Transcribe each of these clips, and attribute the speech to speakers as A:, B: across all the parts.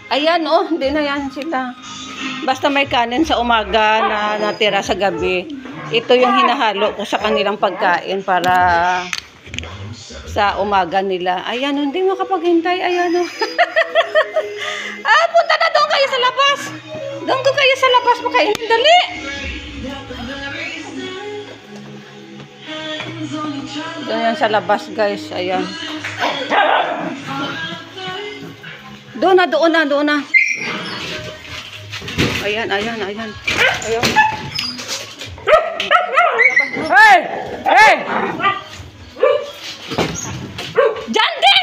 A: Ayan, oh, hindi na yan sila. Basta may kanin sa umaga na natira sa gabi. Ito yung hinahalo ko sa kanilang pagkain para sa umaga nila. Ayan, hindi makapaghintay. Ayan, oh. Punta na doon kayo sa labas. Doon ko kayo sa labas makainin. Dali. Doon yan sa labas, guys. Ayan. Doon na. Ayan. Ayan. Hey! Jante!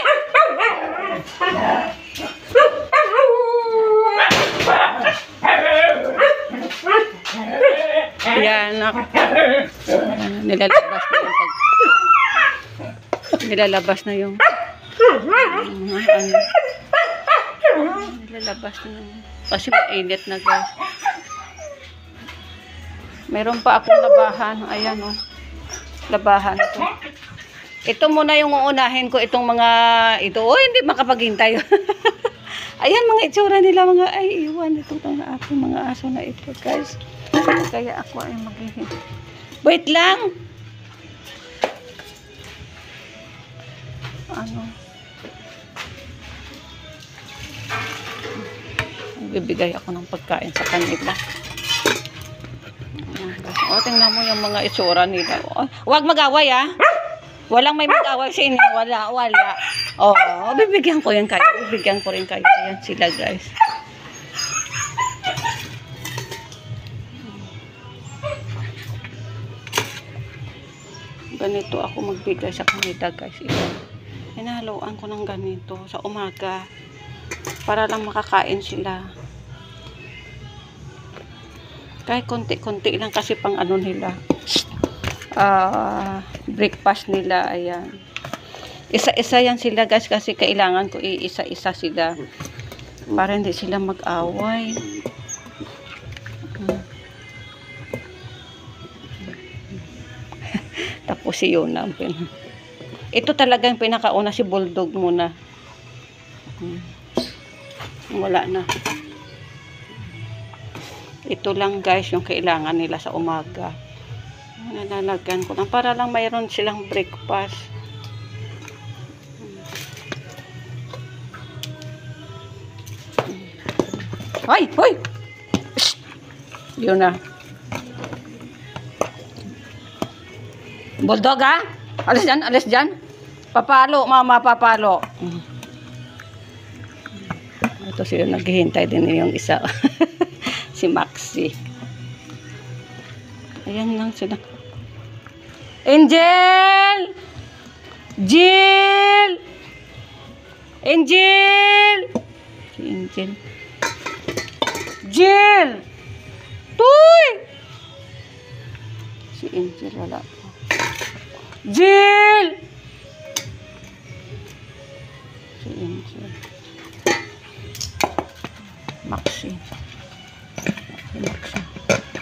A: Ayan, nilalabas na yung kasi mainit na, guys. Meron pa akong labahan. Ayan, oh. Labahan ito. Ito muna yung uunahin ko, itong mga ito. Oh, hindi makapaghintay. Ayan, mga itsura nila, mga ay iwan ito ng aking mga aso na ito, guys. Kaya ako ay maghihintay. Wait lang. Bibigay ako ng pagkain sa kanila. O, tingnan mo yung mga itsura nila. Huwag mag-away, ah. Walang may mag-away sa inyo. Wala. O, bibigyan ko yan kayo. Bibigyan ko rin kayo. Ayan sila, guys. Ganito ako magbigay sa kanila, guys. Hinahaluan ko ng ganito sa umaga para lang makakain sila. Kahit konti-konti lang kasi pang ano nila. Breakfast nila. Ayan. Isa-isa yan sila, guys, kasi kailangan ko iisa-isa sila para hindi sila mag-away. Tapos si Yona. Ito talaga yung pinakauna, si Bulldog muna. Wala na. Ito lang, guys, yung kailangan nila sa umaga. Nalalagyan ko lang para lang mayroon silang breakfast. Hoy! Yun na. Bulldog, ha? Alis dyan. Papalo, mama, papalo. Ito sila naghihintay din yung isa. Si Maxi. Ayan lang sila. Angel! Jill! Angel! Si Angel. Jill! Tuy! Si Angel wala pa. Jill! Si Angel. Maxi.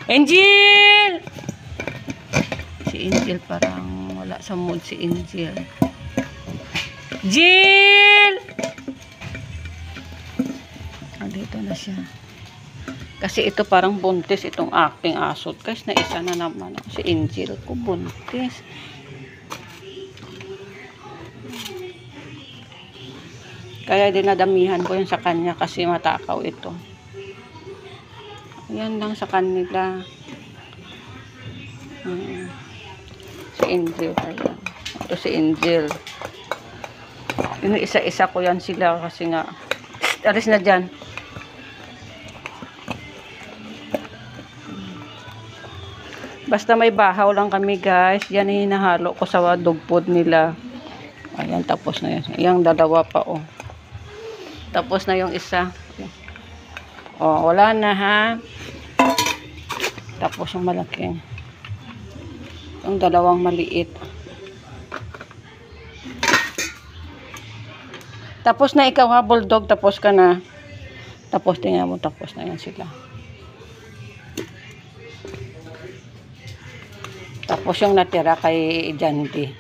A: Angel! Si Angel parang wala sa mood si Angel. Jill! Dito na siya. Kasi ito parang buntis itong aking asot. Kasi na isa na naman. Si Angel ko buntis. Kaya dinadamihan ko yun sa kanya kasi matakaw ito. Yan lang sa kanila. Si Angel. Ayan. Ito si Angel. Yung isa-isa ko yan sila kasi nga. Alis na dyan. Basta may bahaw lang kami, guys. Yan hinahalo ko sa dog food nila. Ayan, tapos na yan. Yung dalawa pa, oh. Tapos na yung isa. Oh, wala na, ha. Tapos yung malaking. Yung dalawang maliit. Tapos na ikaw, ha, Bulldog. Tapos ka na. Tapos tingnan mo, tapos na yan sila. Tapos yung natira kay Jandy.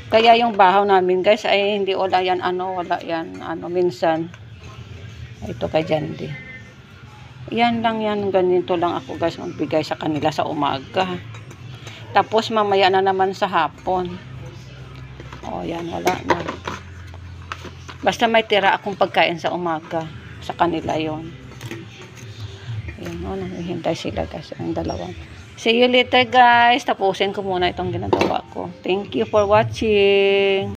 A: Kaya yung bahaw namin guys ay hindi wala yan minsan. Ito kay Jandy. Yan lang yan, ganito lang ako guys magbigay sa kanila sa umaga. Tapos mamaya na naman sa hapon. O yan, wala na. Basta may tira akong pagkain sa umaga. Sa kanila yon. Ayan o, naghihintay sila guys, ang dalawang. See you later guys. Tapusin ko muna itong ginagawa ko. Thank you for watching.